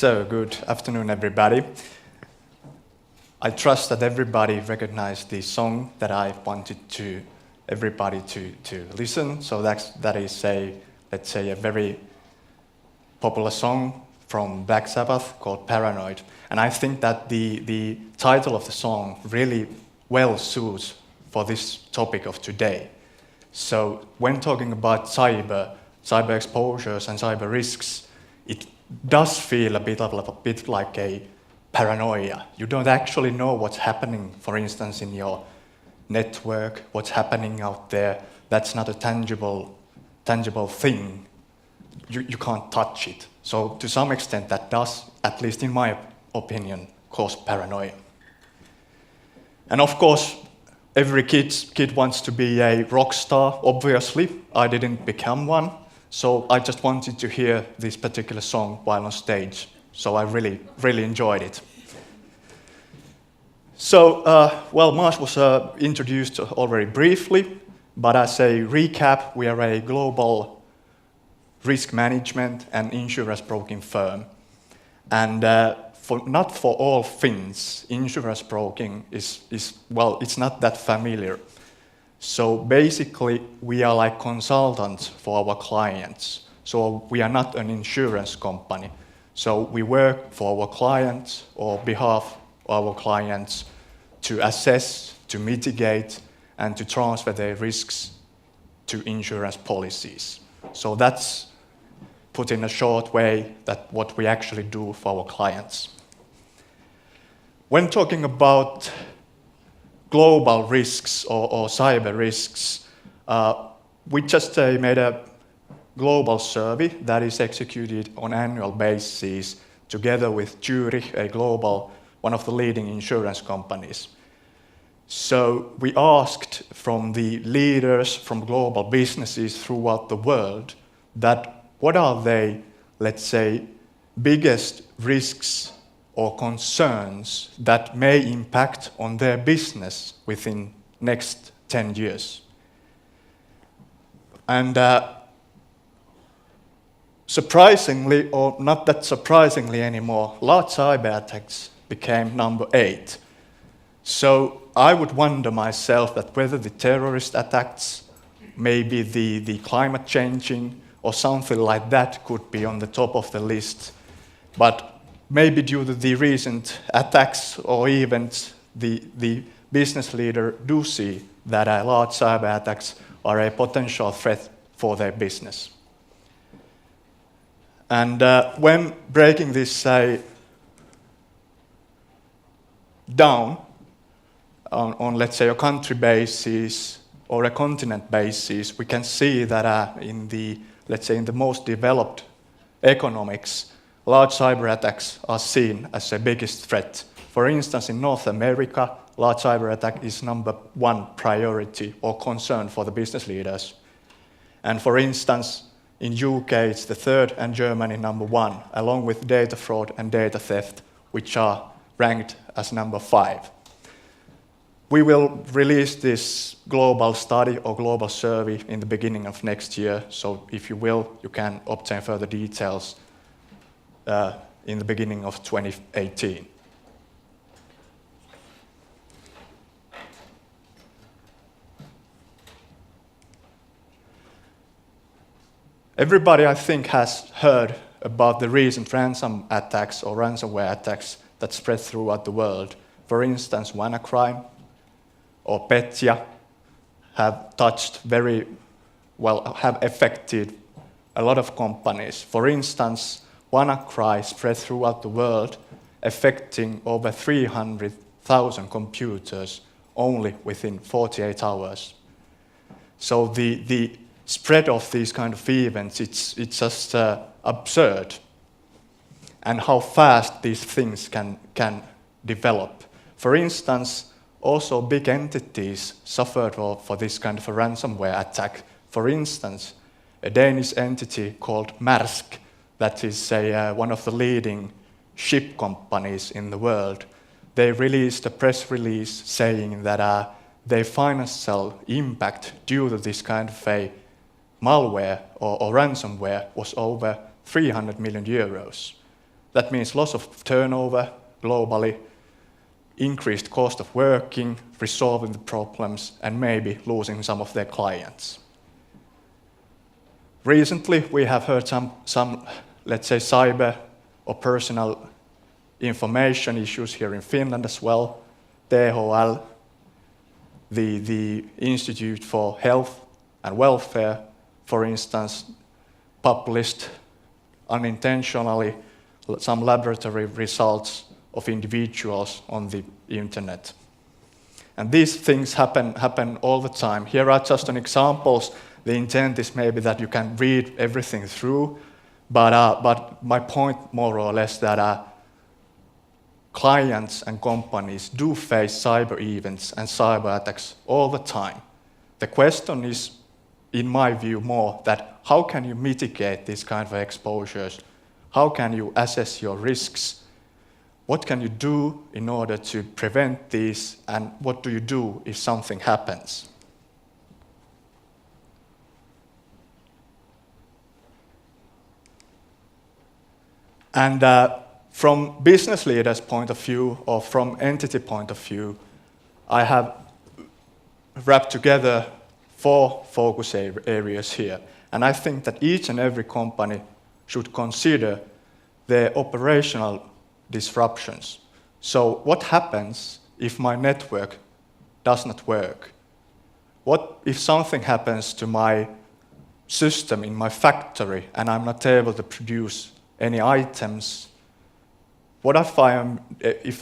So, good afternoon, everybody. I trust that everybody recognized the song that I wanted everybody to listen. So that is let's say a very popular song from Black Sabbath called Paranoid. And I think that the title of the song really well suits for this topic of today. So when talking about cyber exposures and cyber risks, it does feel a bit like a paranoia. You don't actually know what's happening, for instance, in your network, what's happening out there. That's not a tangible thing. You can't touch it. So to some extent that does, at least in my opinion, cause paranoia. And of course, every kid wants to be a rock star, obviously. I didn't become one. So I just wanted to hear this particular song while on stage. So I really enjoyed it. So, Marsh was introduced already briefly, but as a recap, we are a global risk management and insurance broking firm. And not for all Finns, insurance broking it's not that familiar. So basically, we are like consultants for our clients. So we are not an insurance company. So we work for our clients or behalf of our clients to assess, to mitigate, and to transfer their risks to insurance policies. So that's put in a short way that what we actually do for our clients. When talking about global risks or cyber risks, we just made a global survey that is executed on an annual basis together with Zurich, one of the leading insurance companies. So we asked from the leaders from global businesses throughout the world that what are they, let's say, biggest risks or concerns that may impact on their business within next 10 years. And surprisingly, or not that surprisingly anymore, large cyber attacks became number 8. So I would wonder myself that whether the terrorist attacks, maybe the climate changing, or something like that could be on the top of the list. But maybe due to the recent attacks or events, the business leader do see that large cyber attacks are a potential threat for their business. And when breaking this down on, let's say, a country basis or a continent basis, we can see that in the most developed economics, large cyber attacks are seen as the biggest threat. For instance, in North America, large cyber attack is number 1 priority or concern for the business leaders. And for instance, in UK, it's the 3rd, and Germany number 1, along with data fraud and data theft, which are ranked as number 5. We will release this global study or global survey in the beginning of next year. So if you will, you can obtain further details in the beginning of 2018. Everybody, I think, has heard about the recent ransom attacks or ransomware attacks that spread throughout the world. For instance, WannaCry or Petya have affected a lot of companies. For instance, WannaCry spread throughout the world, affecting over 300,000 computers only within 48 hours. So the spread of these kind of events, it's just absurd. And how fast these things can develop. For instance, also big entities suffered for this kind of a ransomware attack. For instance, a Danish entity called Maersk, that is one of the leading ship companies in the world. They released a press release saying that their financial impact due to this kind of a malware or ransomware was over 300 million euros. That means loss of turnover globally, increased cost of working, resolving the problems, and maybe losing some of their clients. Recently, we have heard some, let's say, cyber or personal information issues here in Finland as well. THL, the Institute for Health and Welfare, for instance, published unintentionally some laboratory results of individuals on the internet. And these things happen all the time. Here are just some examples. The intent is maybe that you can read everything through, but my point more or less that clients and companies do face cyber events and cyber attacks all the time. The question is, in my view, more that how can you mitigate these kind of exposures? How can you assess your risks? What can you do in order to prevent these, and what do you do if something happens? And from business leaders' point of view, or from entity point of view, I have wrapped together 4 focus areas here. And I think that each and every company should consider their operational disruptions. So what happens if my network does not work? What if something happens to my system in my factory and I'm not able to produce any items? What if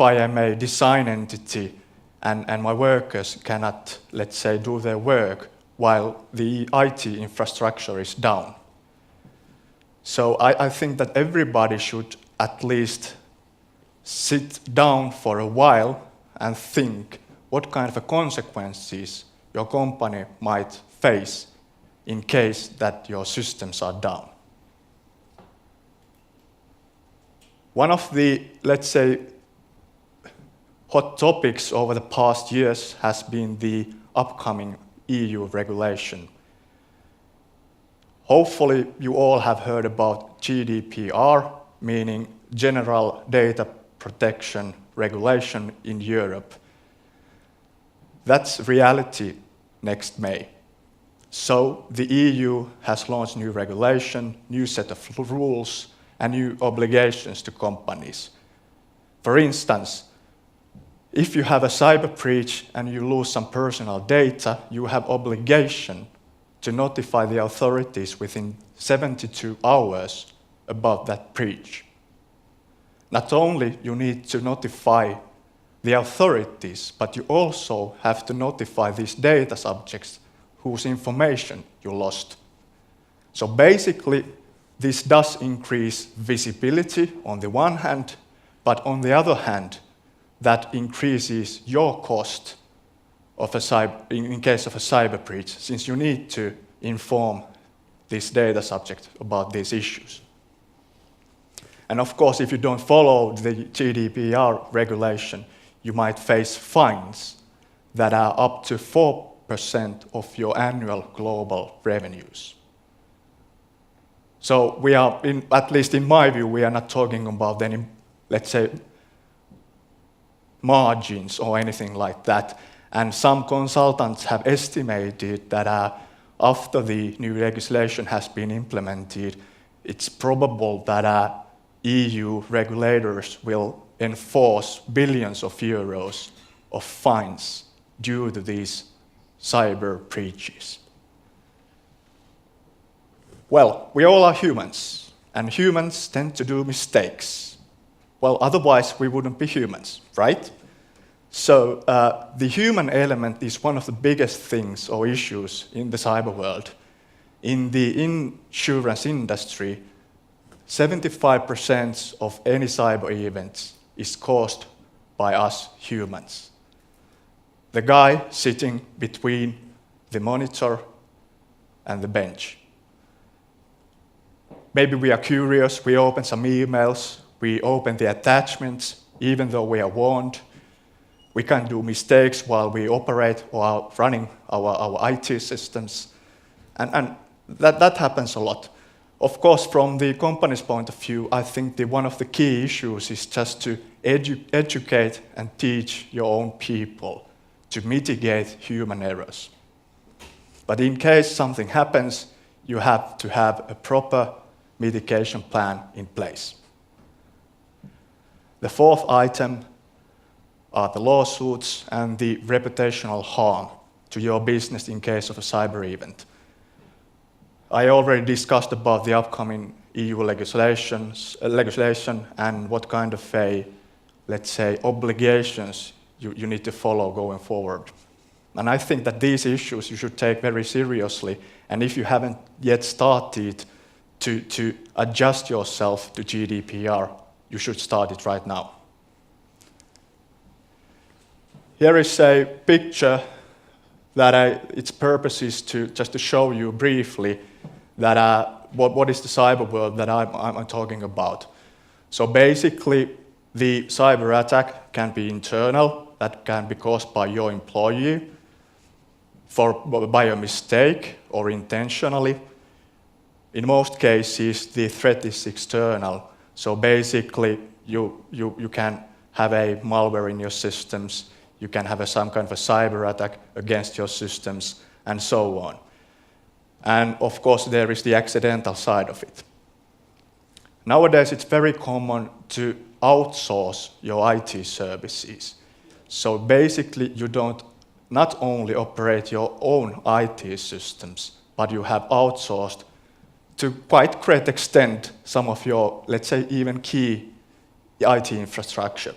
I am a design entity and my workers cannot, let's say, do their work while the IT infrastructure is down? So I think that everybody should at least sit down for a while and think what kind of consequences your company might face in case that your systems are down. One of the, let's say, hot topics over the past years has been the upcoming EU regulation. Hopefully you all have heard about GDPR, meaning General Data Protection Regulation in Europe. That's reality next May. So the EU has launched new regulation, new set of rules, and new obligations to companies. For instance, if you have a cyber breach and you lose some personal data, you have obligation to notify the authorities within 72 hours about that breach. Not only you need to notify the authorities, but you also have to notify these data subjects whose information you lost. So basically, this does increase visibility on the one hand, but on the other hand, that increases your cost of in case of a cyber breach, since you need to inform this data subject about these issues. And of course, if you don't follow the GDPR regulation, you might face fines that are up to 4% of your annual global revenues. So we are, at least in my view, we are not talking about any, let's say, margins or anything like that. And some consultants have estimated that after the new legislation has been implemented, it's probable that EU regulators will enforce billions of euros of fines due to these cyber breaches. Well, we all are humans, and humans tend to do mistakes. Well, otherwise we wouldn't be humans, right? So the human element is one of the biggest things or issues in the cyber world. In the insurance industry, 75% of any cyber events is caused by us humans. The guy sitting between the monitor and the bench. Maybe we are curious, we open some emails, we open the attachments, even though we are warned. We can do mistakes while we operate or are running our IT systems. And that happens a lot. Of course, from the company's point of view, I think one of the key issues is just to educate and teach your own people to mitigate human errors. But in case something happens, you have to have a proper mitigation plan in place. The fourth item are the lawsuits and the reputational harm to your business in case of a cyber event. I already discussed about the upcoming EU legislation and what kind of let's say, obligations you need to follow going forward. And I think that these issues you should take very seriously, and if you haven't yet started to adjust yourself to GDPR, you should start it right now. Here is a picture that its purpose is just to show you briefly that what is the cyber world that I'm talking about. So basically, the cyber attack can be internal, that can be caused by your employee, by a mistake or intentionally. In most cases, the threat is external. So basically, you can have a malware in your systems, you can have some kind of a cyber attack against your systems, and so on. And of course, there is the accidental side of it. Nowadays, it's very common to outsource your IT services. So basically, you don't not only operate your own IT systems, but you have outsourced to quite great extent some of your, let's say, even key IT infrastructure.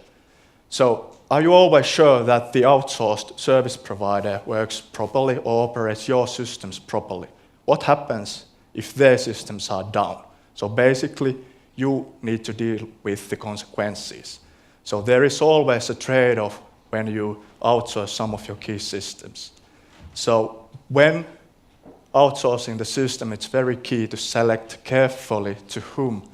So are you always sure that the outsourced service provider works properly or operates your systems properly? What happens if their systems are down? So basically, you need to deal with the consequences. So there is always a trade-off when you outsource some of your key systems. So when outsourcing the system, it's very key to select carefully to whom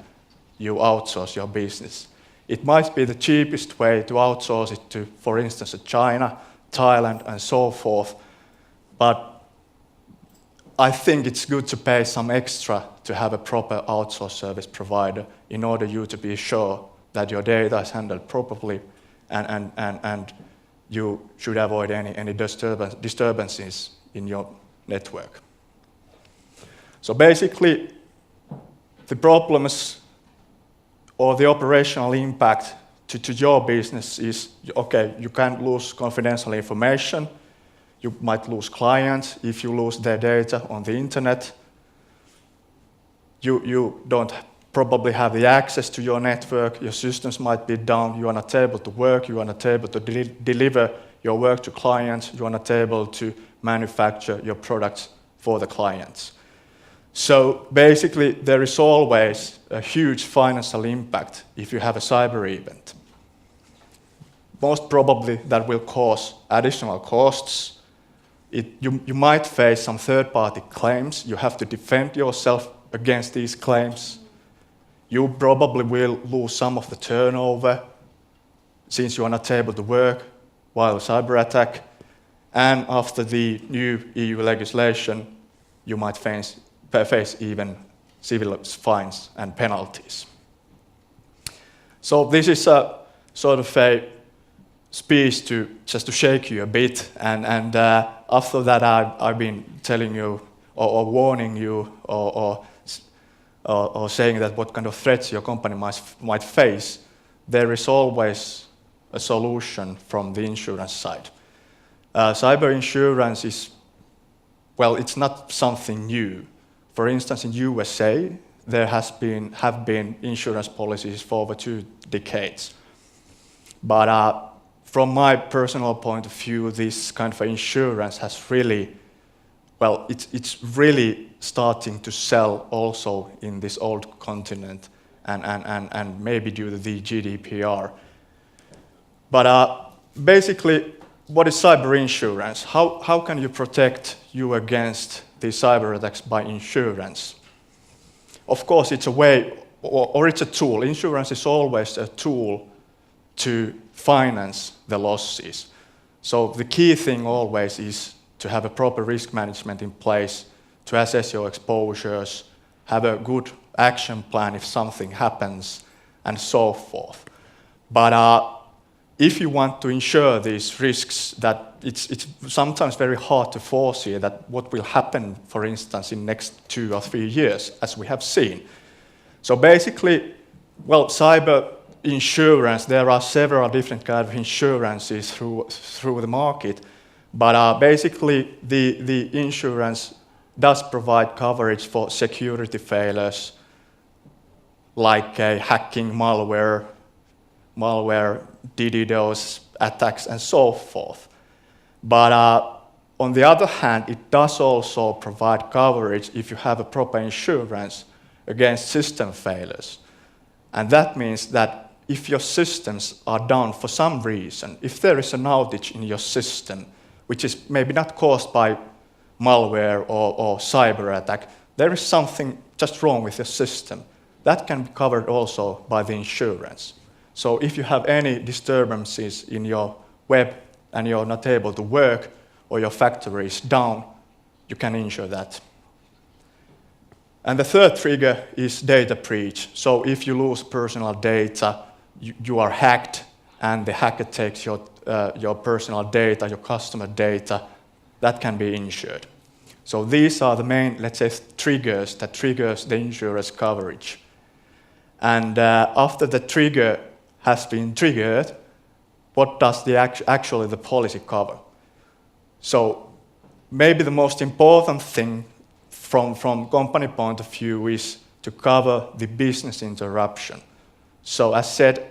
you outsource your business. It might be the cheapest way to outsource it to, for instance, China, Thailand, and so forth, but I think it's good to pay some extra to have a proper outsourced service provider in order you to be sure that your data is handled properly and you should avoid any disturbances in your network. So basically, the problems or the operational impact to your business is, okay, you can't lose confidential information, you might lose clients if you lose their data on the internet, you don't probably have the access to your network, your systems might be down, you are not able to work, you are not able to deliver your work to clients, you are not able to manufacture your products for the clients. So basically, there is always a huge financial impact if you have a cyber event. Most probably that will cause additional costs. You might face some third-party claims. You have to defend yourself against these claims. You probably will lose some of the turnover since you are not able to work while a cyber attack. And after the new EU legislation, you might face even civil fines and penalties. So this is a sort of a speech just to shake you a bit, and after that I've been telling you or warning you or saying that what kind of threats your company might face. There is always a solution from the insurance side. Cyber insurance is, well, it's not something new. For instance, in USA, there have been insurance policies for over 2 decades. But from my personal point of view, this kind of insurance has really, well, it's really starting to sell also in this old continent and maybe due to the GDPR. But basically, what is cyber insurance? How can you protect you against these cyber attacks by insurance? Of course, it's a way, or it's a tool. Insurance is always a tool to finance the losses. So the key thing always is to have a proper risk management in place, to assess your exposures, have a good action plan if something happens, and so forth. But if you want to insure these risks, that it's sometimes very hard to foresee that what will happen, for instance, in next 2 or 3 years, as we have seen. So basically, well, cyber insurance, there are several different kinds of insurances through the market, but basically the insurance does provide coverage for security failures, like hacking, malware, DDoS attacks, and so forth. But on the other hand, it does also provide coverage if you have a proper insurance against system failures. And that means that if your systems are down for some reason, if there is an outage in your system, which is maybe not caused by malware or cyber attack, there is something just wrong with your system. That can be covered also by the insurance. So if you have any disturbances in your web and you're not able to work, or your factory is down, you can insure that. And the third trigger is data breach. So if you lose personal data, you are hacked, and the hacker takes your personal data, your customer data, that can be insured. So these are the main, let's say, triggers that triggers the insurance coverage. And after the trigger has been triggered, what does actually the policy cover? So maybe the most important thing from company point of view is to cover the business interruption. So as said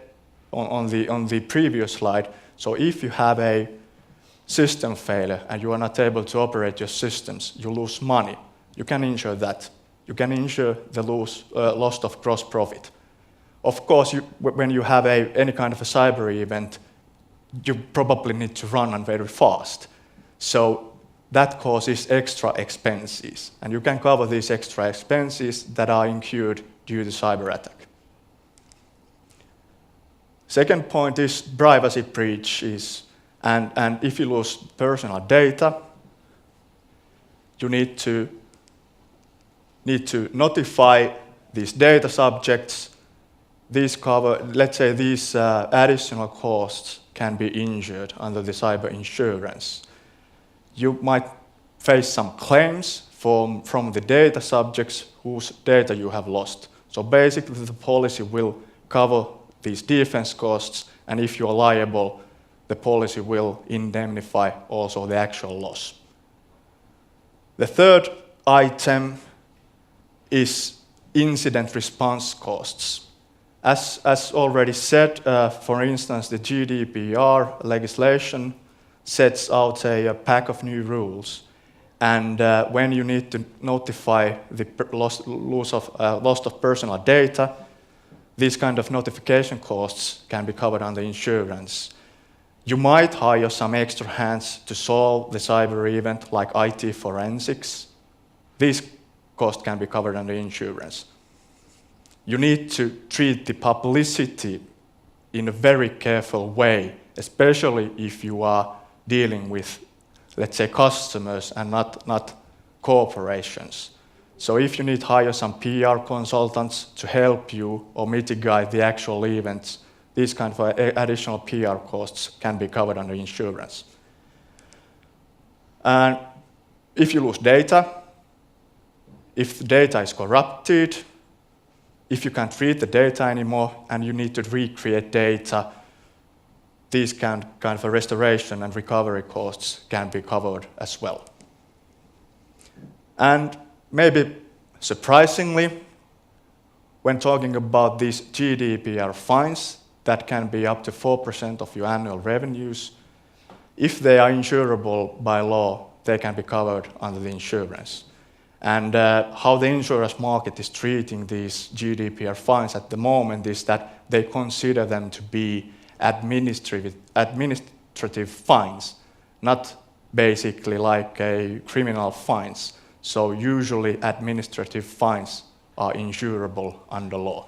on the previous slide, so if you have a system failure and you are not able to operate your systems, you lose money, you can insure that. You can insure the loss of gross profit. Of course, when you have any kind of a cyber event, you probably need to run on very fast. So that causes extra expenses, and you can cover these extra expenses that are incurred due to cyber attack. Second point is privacy breaches, and if you lose personal data, you need to notify these data subjects. These cover, let's say, these additional costs can be insured under the cyber insurance. You might face some claims from the data subjects whose data you have lost. So basically, the policy will cover these defense costs, and if you are liable, the policy will indemnify also the actual loss. The third item is incident response costs. As already said, for instance, the GDPR legislation sets out a pack of new rules, and when you need to notify the loss of personal data, these kind of notification costs can be covered under insurance. You might hire some extra hands to solve the cyber event, like IT forensics. These costs can be covered under insurance. You need to treat the publicity in a very careful way, especially if you are dealing with, let's say, customers and not corporations. So if you need to hire some PR consultants to help you or mitigate the actual events, these kind of additional PR costs can be covered under insurance. And if you lose data, if the data is corrupted, if you can't read the data anymore and you need to recreate data, these kind of a restoration and recovery costs can be covered as well. And maybe surprisingly, when talking about these GDPR fines, that can be up to 4% of your annual revenues. If they are insurable by law, they can be covered under the insurance. And how the insurance market is treating these GDPR fines at the moment is that they consider them to be administrative fines, not basically like criminal fines. So usually administrative fines are insurable under law.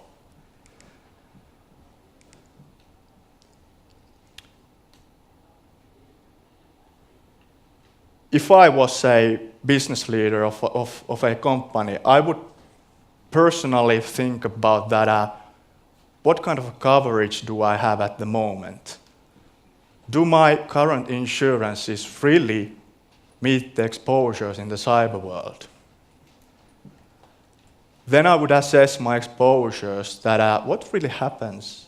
If I was a business leader of a company, I would personally think about that, what kind of coverage do I have at the moment? Do my current insurances really meet the exposures in the cyber world? Then I would assess my exposures that what really happens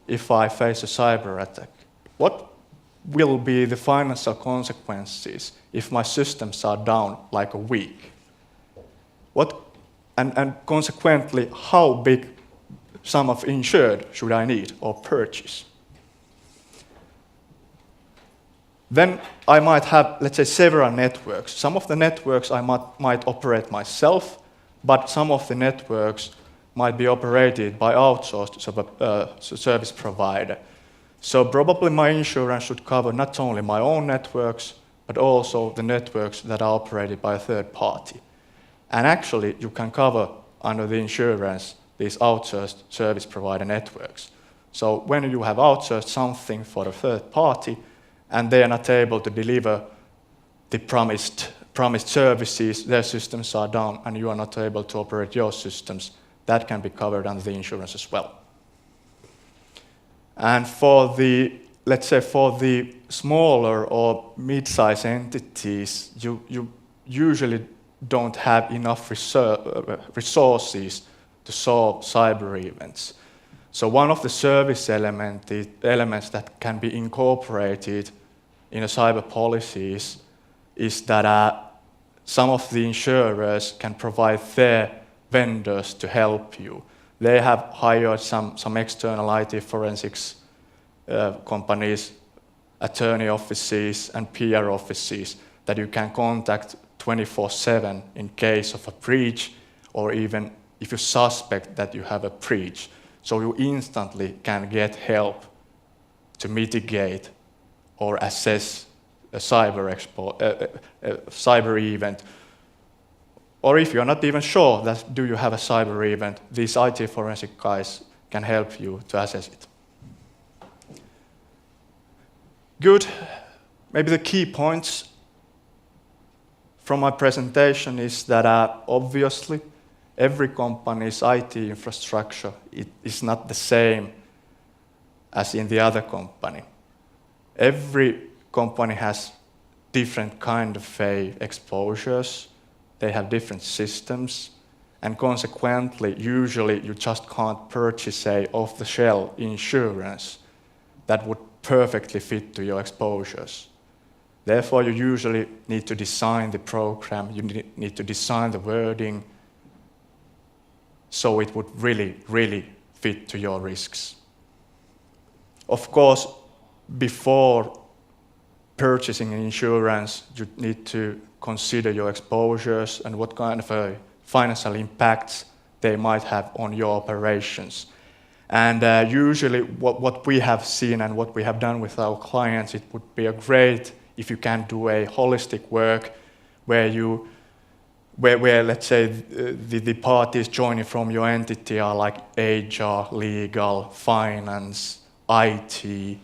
if I face a cyber attack? What will be the financial consequences if my systems are down like a week? And consequently, how big sum of insured should I need or purchase? Then I might have, let's say, several networks. Some of the networks I might operate myself, but some of the networks might be operated by outsourced service provider. So probably my insurance should cover not only my own networks, but also the networks that are operated by a third party. And actually, you can cover under the insurance these outsourced service provider networks. So when you have outsourced something for a third party, and they are not able to deliver the promised services, their systems are down, and you are not able to operate your systems, that can be covered under the insurance as well. And for the, let's say, for the smaller or mid-sized entities, you usually don't have enough resources to solve cyber events. So one of the service elements that can be incorporated in a cyber policies is that some of the insurers can provide their vendors to help you. They have hired some external IT forensics companies, attorney offices, and PR offices that you can contact 24/7 in case of a breach, or even if you suspect that you have a breach. So you instantly can get help to mitigate or assess a cyber event. Or if you're not even sure that do you have a cyber event, these IT forensic guys can help you to assess it. Good. Maybe the key points from my presentation is that obviously every company's IT infrastructure is not the same as in the other company. Every company has different kind of exposures. They have different systems, and consequently, usually you just can't purchase a off-the-shelf insurance that would perfectly fit to your exposures. Therefore, you usually need to design the program, you need to design the wording so it would really, really fit to your risks. Of course, before purchasing an insurance, you need to consider your exposures and what kind of financial impacts they might have on your operations. And usually what we have seen and what we have done with our clients, it would be great if you can do a holistic work where let's say the parties joining from your entity are like HR, legal, finance, IT,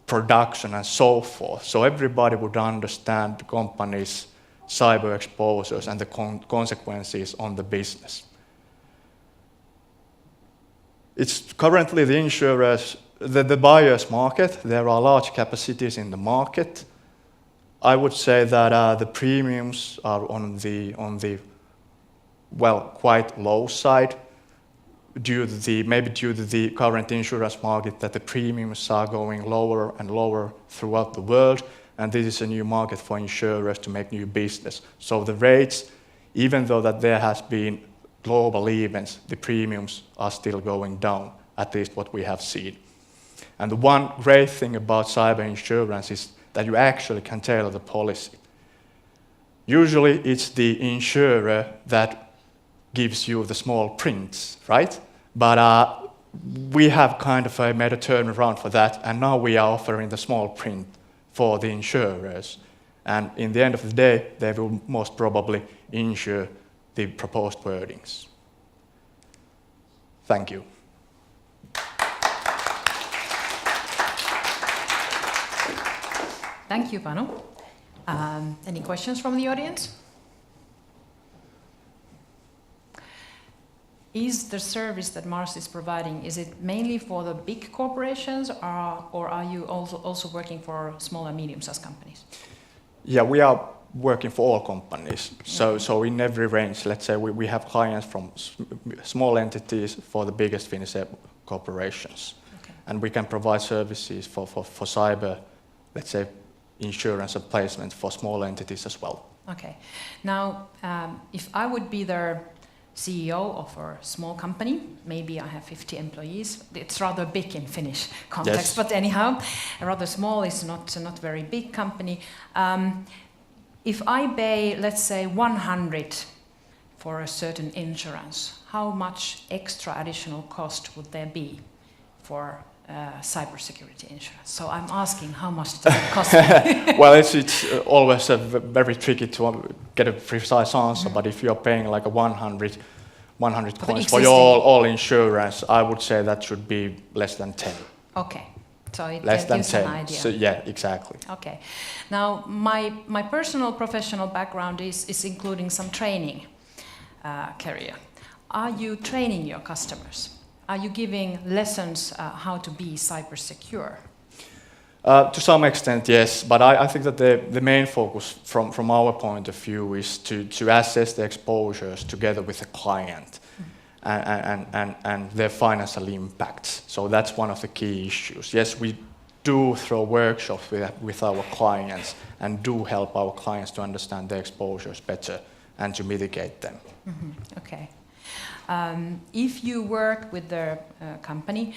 production, and so forth. So everybody would understand the company's cyber exposures and the consequences on the business. It's currently the insurers, the buyer's market. There are large capacities in the market. I would say that the premiums are on the quite low side, maybe due to the current insurance market, that the premiums are going lower and lower throughout the world, and this is a new market for insurers to make new business. So the rates, even though that there has been global events, the premiums are still going down, at least what we have seen. And the one great thing about cyber insurance is that you actually can tailor the policy. Usually it's the insurer that gives you the small prints, right? But we have kind of made a turnaround for that, and now we are offering the small print for the insurers. And in the end of the day, they will most probably insure the proposed wordings. Thank you. Thank you, Panu. Any questions from the audience? Is the service that Marsh is providing, is it mainly for the big corporations, or are you also working for small and medium-sized companies? Yeah, we are working for all companies. So in every range, let's say we have clients from small entities for the biggest Finnish corporations. Okay. And we can provide services for cyber, let's say, insurance and placement for small entities as well. Okay. Now, if I would be the CEO of a small company, maybe I have 50 employees. It's rather big in Finnish context, Yes. but anyhow, rather small is not very big company. If I pay, let's say, 100 for a certain insurance, how much extra additional cost would there be for cybersecurity insurance? So I'm asking, how much does it cost me? Well, it's always very tricky to get a precise answer, but if you're paying like a 100 coins for your all insurance, I would say that should be less than 10. Okay, so it Less than gives 10. an idea. So, yeah, exactly. Okay. Now, my personal professional background is including some training career. Are you training your customers? Are you giving lessons how to be cyber secure? To some extent, yes, but I think that the main focus from our point of view is to assess the exposures together with the client and their financial impacts. So that's one of the key issues. Yes, we do throw workshops with our clients and do help our clients to understand their exposures better and to mitigate them. Mm-hmm. Okay. If you work with the company,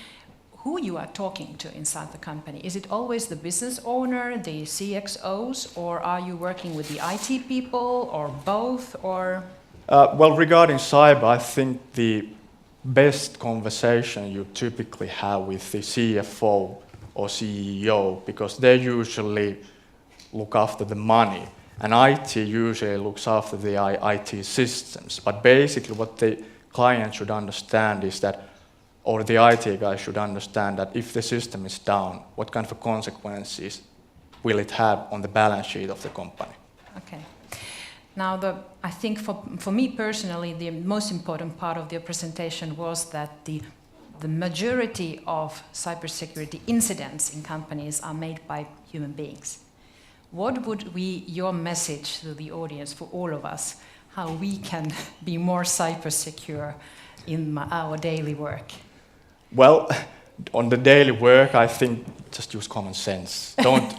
who you are talking to inside the company? Is it always the business owner, the CXOs, or are you working with the IT people, or both, or? Well, regarding cyber, I think the best conversation you typically have with the CFO or CEO, because they usually look after the money, and IT usually looks after the IT systems. But basically what the client should understand is that, or the IT guy should understand that if the system is down, what kind of consequences will it have on the balance sheet of the company? Okay. Now, I think for me personally, the most important part of your presentation was that the majority of cybersecurity incidents in companies are made by human beings. What would be your message to the audience, for all of us, how we can be more cyber secure in our daily work? Well, on the daily work, I think just use common sense.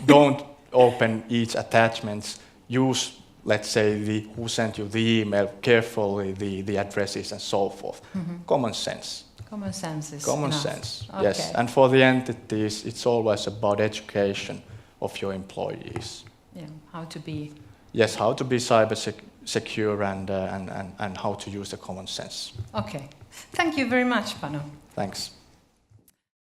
Don't open each attachment. Use, let's say, who sent you the email, carefully the addresses and so forth. Mm-hmm. Common sense. Common sense is common enough. sense. Okay. Yes. And for the entities, it's always about education of your employees. Yeah. How to be. Yes, how to be cyber secure and how to use the common sense. Okay. Thank you very much, Panu. Thanks.